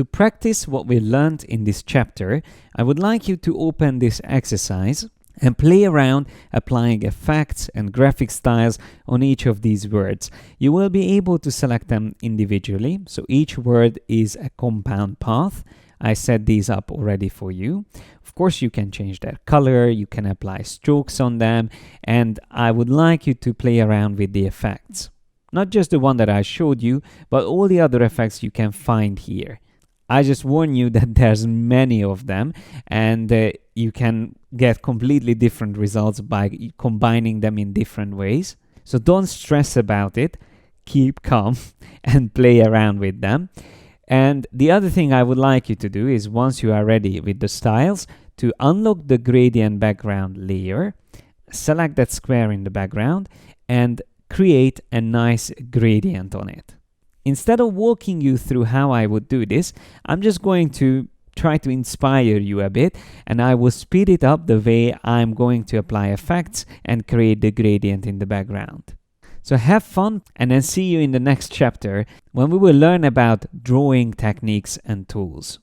To practice what we learned in this chapter, I would like you to open this exercise and play around applying effects and graphic styles on each of these words. You will be able to select them individually, so each word is a compound path. I set these up already for you. Of course, you can change their color, you can apply strokes on them, and I would like you to play around with the effects. Not just the one that I showed you, but all the other effects you can find here. I just warn you that there's many of them, and you can get completely different results by combining them in different ways. So don't stress about it, keep calm and play around with them. And the other thing I would like you to do is, once you are ready with the styles, to unlock the gradient background layer, select that square in the background, and create a nice gradient on it. Instead of walking you through how I would do this, I'm just going to try to inspire you a bit, and I will speed it up the way I'm going to apply effects and create the gradient in the background. So have fun, and then see you in the next chapter when we will learn about drawing techniques and tools.